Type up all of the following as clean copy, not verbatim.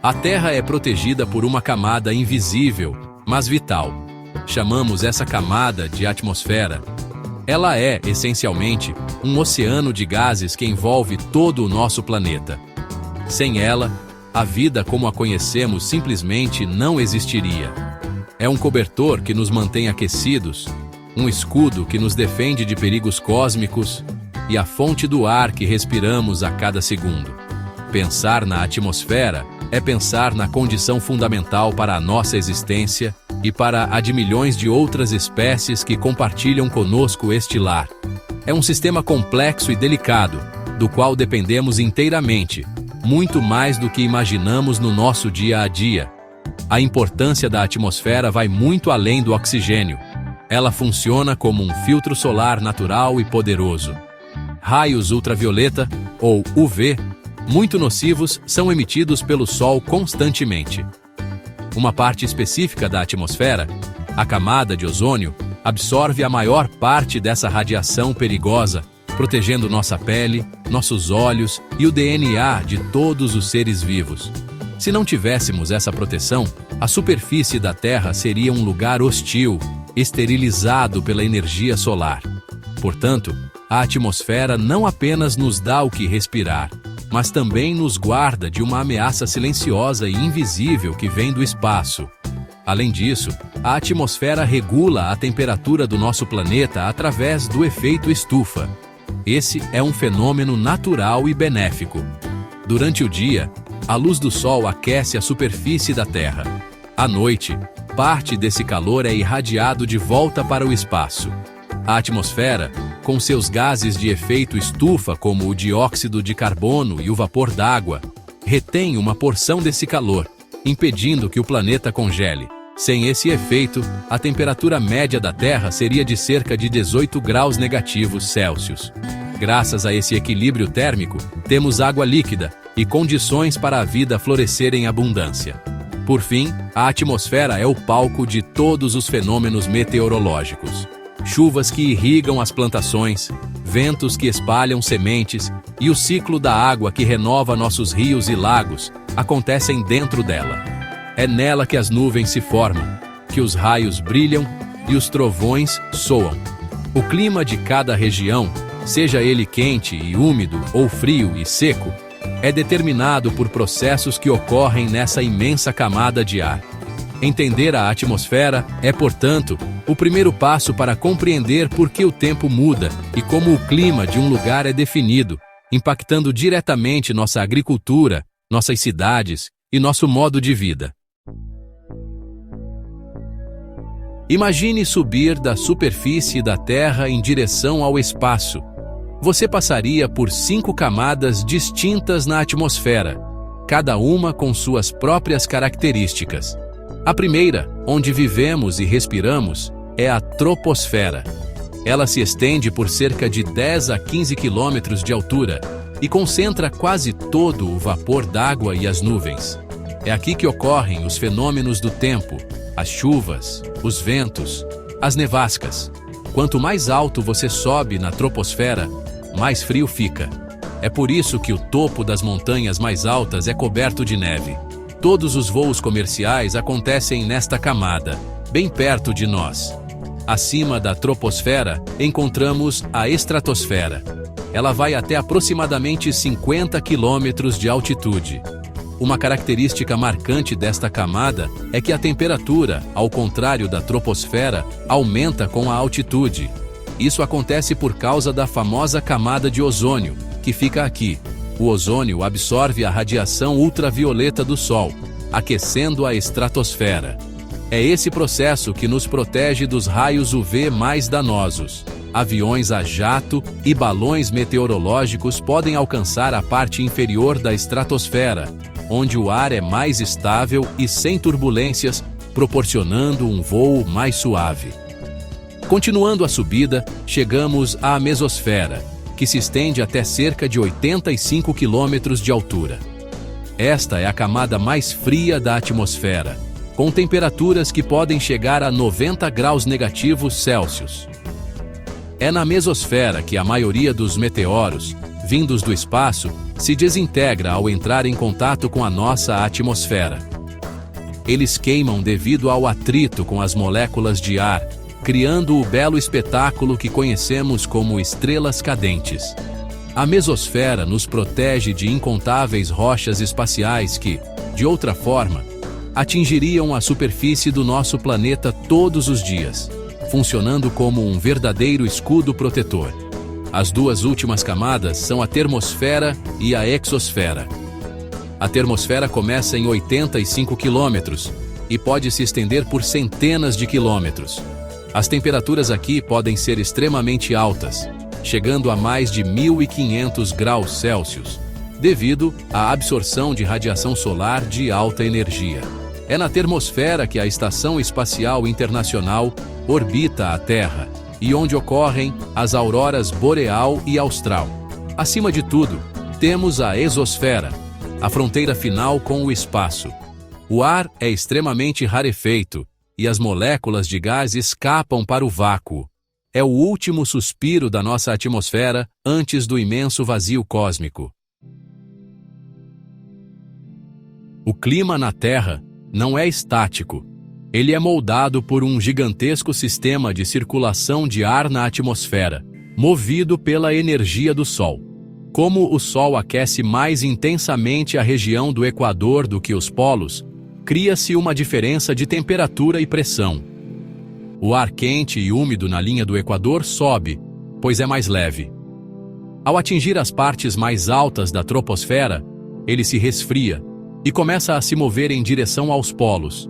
A Terra é protegida por uma camada invisível, mas vital. Chamamos essa camada de atmosfera. Ela é, essencialmente, um oceano de gases que envolve todo o nosso planeta. Sem ela, a vida como a conhecemos simplesmente não existiria. É um cobertor que nos mantém aquecidos, um escudo que nos defende de perigos cósmicos e a fonte do ar que respiramos a cada segundo. Pensar na atmosfera é pensar na condição fundamental para a nossa existência e para a de milhões de outras espécies que compartilham conosco este lar. É um sistema complexo e delicado, do qual dependemos inteiramente, muito mais do que imaginamos no nosso dia a dia. A importância da atmosfera vai muito além do oxigênio. Ela funciona como um filtro solar natural e poderoso. Raios ultravioleta, ou UV, muito nocivos, são emitidos pelo Sol constantemente. Uma parte específica da atmosfera, a camada de ozônio, absorve a maior parte dessa radiação perigosa, protegendo nossa pele, nossos olhos e o DNA de todos os seres vivos. Se não tivéssemos essa proteção, a superfície da Terra seria um lugar hostil, esterilizado pela energia solar. Portanto, a atmosfera não apenas nos dá o que respirar, mas também nos guarda de uma ameaça silenciosa e invisível que vem do espaço. Além disso, a atmosfera regula a temperatura do nosso planeta através do efeito estufa. Esse é um fenômeno natural e benéfico. Durante o dia, a luz do Sol aquece a superfície da Terra. À noite, parte desse calor é irradiado de volta para o espaço. A atmosfera, com seus gases de efeito estufa como o dióxido de carbono e o vapor d'água, retém uma porção desse calor, impedindo que o planeta congele. Sem esse efeito, a temperatura média da Terra seria de cerca de 18 graus negativos Celsius. Graças a esse equilíbrio térmico, temos água líquida e condições para a vida florescer em abundância. Por fim, a atmosfera é o palco de todos os fenômenos meteorológicos. Chuvas que irrigam as plantações, ventos que espalham sementes e o ciclo da água que renova nossos rios e lagos acontecem dentro dela. É nela que as nuvens se formam, que os raios brilham e os trovões soam. O clima de cada região, seja ele quente e úmido ou frio e seco, é determinado por processos que ocorrem nessa imensa camada de ar. Entender a atmosfera é, portanto, o primeiro passo para compreender por que o tempo muda e como o clima de um lugar é definido, impactando diretamente nossa agricultura, nossas cidades e nosso modo de vida. Imagine subir da superfície da Terra em direção ao espaço. Você passaria por 5 camadas distintas na atmosfera, cada uma com suas próprias características. A primeira, onde vivemos e respiramos, é a troposfera. Ela se estende por cerca de 10 a 15 quilômetros de altura e concentra quase todo o vapor d'água e as nuvens. É aqui que ocorrem os fenômenos do tempo, as chuvas, os ventos, as nevascas. Quanto mais alto você sobe na troposfera, mais frio fica. É por isso que o topo das montanhas mais altas é coberto de neve. Todos os voos comerciais acontecem nesta camada, bem perto de nós. Acima da troposfera, encontramos a estratosfera. Ela vai até aproximadamente 50 quilômetros de altitude. Uma característica marcante desta camada é que a temperatura, ao contrário da troposfera, aumenta com a altitude. Isso acontece por causa da famosa camada de ozônio, que fica aqui. O ozônio absorve a radiação ultravioleta do Sol, aquecendo a estratosfera. É esse processo que nos protege dos raios UV mais danosos. Aviões a jato e balões meteorológicos podem alcançar a parte inferior da estratosfera, onde o ar é mais estável e sem turbulências, proporcionando um voo mais suave. Continuando a subida, chegamos à mesosfera, que se estende até cerca de 85 quilômetros de altura. Esta é a camada mais fria da atmosfera, com temperaturas que podem chegar a 90 graus negativos Celsius. É na mesosfera que a maioria dos meteoros, vindos do espaço, se desintegra ao entrar em contato com a nossa atmosfera. Eles queimam devido ao atrito com as moléculas de ar, criando o belo espetáculo que conhecemos como estrelas cadentes. A mesosfera nos protege de incontáveis rochas espaciais que, de outra forma, atingiriam a superfície do nosso planeta todos os dias, funcionando como um verdadeiro escudo protetor. As duas últimas camadas são a termosfera e a exosfera. A termosfera começa em 85 quilômetros e pode se estender por centenas de quilômetros. As temperaturas aqui podem ser extremamente altas, chegando a mais de 1.500 graus Celsius, devido à absorção de radiação solar de alta energia. É na termosfera que a Estação Espacial Internacional orbita a Terra e onde ocorrem as auroras boreal e austral. Acima de tudo, temos a exosfera, a fronteira final com o espaço. O ar é extremamente rarefeito e as moléculas de gás escapam para o vácuo. É o último suspiro da nossa atmosfera antes do imenso vazio cósmico. O clima na Terra não é estático. Ele é moldado por um gigantesco sistema de circulação de ar na atmosfera, movido pela energia do Sol. Como o Sol aquece mais intensamente a região do Equador do que os polos, cria-se uma diferença de temperatura e pressão. O ar quente e úmido na linha do Equador sobe, pois é mais leve. Ao atingir as partes mais altas da troposfera, ele se resfria e começa a se mover em direção aos polos.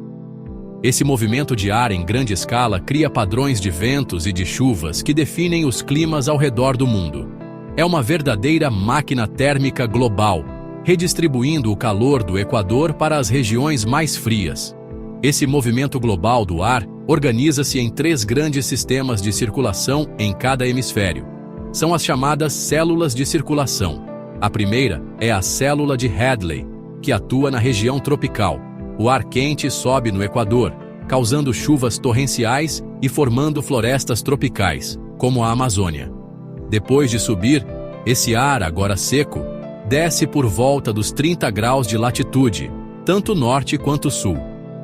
Esse movimento de ar em grande escala cria padrões de ventos e de chuvas que definem os climas ao redor do mundo. É uma verdadeira máquina térmica global, redistribuindo o calor do Equador para as regiões mais frias. Esse movimento global do ar organiza-se em 3 grandes sistemas de circulação em cada hemisfério. São as chamadas células de circulação. A primeira é a célula de Hadley, que atua na região tropical. O ar quente sobe no Equador, causando chuvas torrenciais e formando florestas tropicais, como a Amazônia. Depois de subir, esse ar, agora seco, desce por volta dos 30 graus de latitude, tanto norte quanto sul.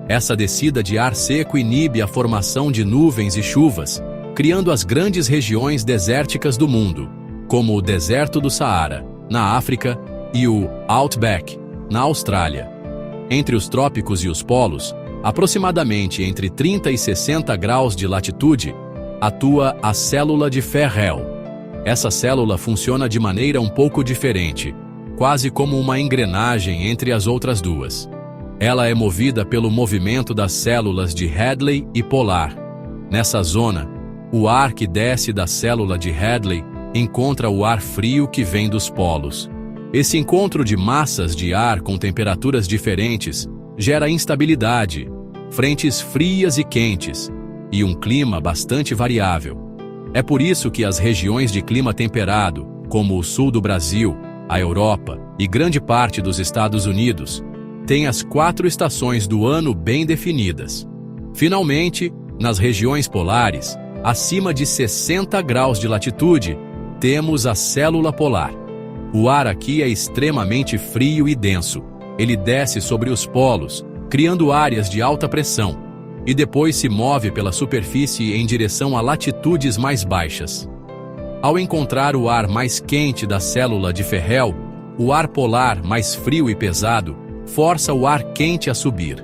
Essa descida de ar seco inibe a formação de nuvens e chuvas, criando as grandes regiões desérticas do mundo, como o deserto do Saara, na África, e o Outback, na Austrália. Entre os trópicos e os polos, aproximadamente entre 30 e 60 graus de latitude, atua a célula de Ferrel. Essa célula funciona de maneira um pouco diferente, quase como uma engrenagem entre as outras duas. Ela é movida pelo movimento das células de Hadley e polar. Nessa zona, o ar que desce da célula de Hadley encontra o ar frio que vem dos polos. Esse encontro de massas de ar com temperaturas diferentes gera instabilidade, frentes frias e quentes, e um clima bastante variável. É por isso que as regiões de clima temperado, como o sul do Brasil, a Europa e grande parte dos Estados Unidos, têm as 4 estações do ano bem definidas. Finalmente, nas regiões polares, acima de 60 graus de latitude, temos a célula polar. O ar aqui é extremamente frio e denso. Ele desce sobre os polos, criando áreas de alta pressão, e depois se move pela superfície em direção a latitudes mais baixas. Ao encontrar o ar mais quente da célula de Ferrel, o ar polar mais frio e pesado força o ar quente a subir.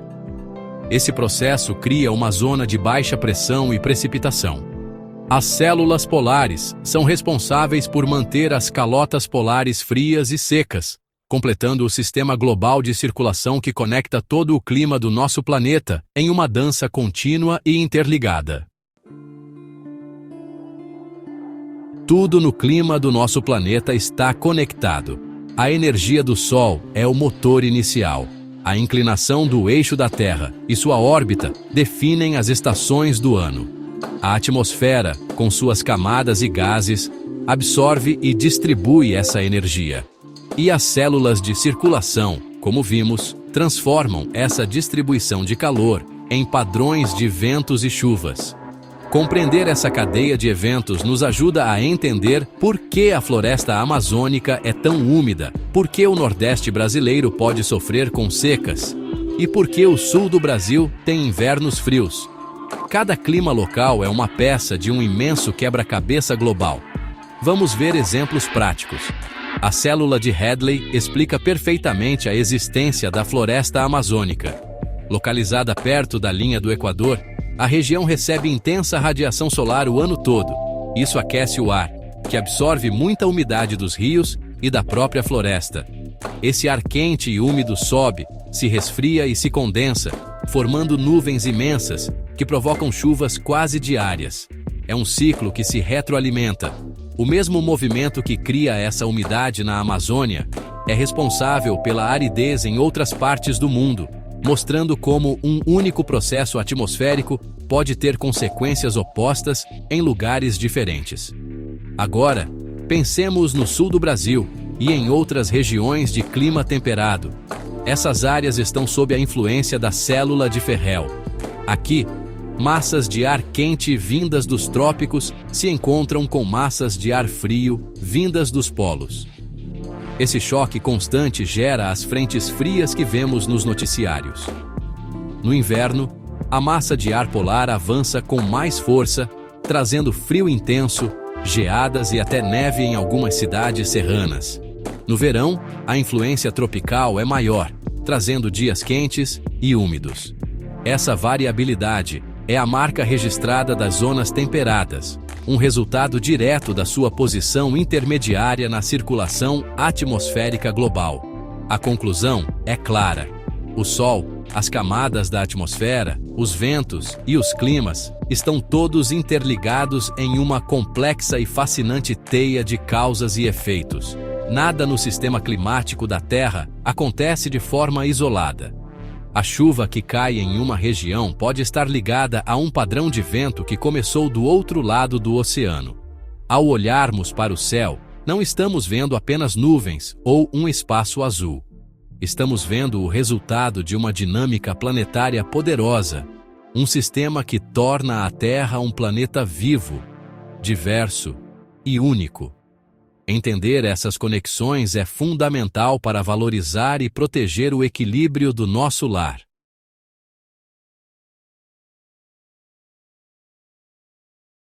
Esse processo cria uma zona de baixa pressão e precipitação. As células polares são responsáveis por manter as calotas polares frias e secas, completando o sistema global de circulação que conecta todo o clima do nosso planeta em uma dança contínua e interligada. Tudo no clima do nosso planeta está conectado. A energia do Sol é o motor inicial. A inclinação do eixo da Terra e sua órbita definem as estações do ano. A atmosfera, com suas camadas e gases, absorve e distribui essa energia. E as células de circulação, como vimos, transformam essa distribuição de calor em padrões de ventos e chuvas. Compreender essa cadeia de eventos nos ajuda a entender por que a floresta amazônica é tão úmida, por que o Nordeste brasileiro pode sofrer com secas e por que o sul do Brasil tem invernos frios. Cada clima local é uma peça de um imenso quebra-cabeça global. Vamos ver exemplos práticos. A célula de Hadley explica perfeitamente a existência da floresta amazônica. Localizada perto da linha do Equador, a região recebe intensa radiação solar o ano todo. Isso aquece o ar, que absorve muita umidade dos rios e da própria floresta. Esse ar quente e úmido sobe, se resfria e se condensa, formando nuvens imensas que provocam chuvas quase diárias. É um ciclo que se retroalimenta. O mesmo movimento que cria essa umidade na Amazônia é responsável pela aridez em outras partes do mundo, mostrando como um único processo atmosférico pode ter consequências opostas em lugares diferentes. Agora, pensemos no sul do Brasil e em outras regiões de clima temperado. Essas áreas estão sob a influência da célula de Ferrel. Aqui, massas de ar quente vindas dos trópicos se encontram com massas de ar frio vindas dos polos. Esse choque constante gera as frentes frias que vemos nos noticiários. No inverno, a massa de ar polar avança com mais força, trazendo frio intenso, geadas e até neve em algumas cidades serranas. No verão, a influência tropical é maior, trazendo dias quentes e úmidos. Essa variabilidade é a marca registrada das zonas temperadas, um resultado direto da sua posição intermediária na circulação atmosférica global. A conclusão é clara. O Sol, as camadas da atmosfera, os ventos e os climas estão todos interligados em uma complexa e fascinante teia de causas e efeitos. Nada no sistema climático da Terra acontece de forma isolada. A chuva que cai em uma região pode estar ligada a um padrão de vento que começou do outro lado do oceano. Ao olharmos para o céu, não estamos vendo apenas nuvens ou um espaço azul. Estamos vendo o resultado de uma dinâmica planetária poderosa, um sistema que torna a Terra um planeta vivo, diverso e único. Entender essas conexões é fundamental para valorizar e proteger o equilíbrio do nosso lar.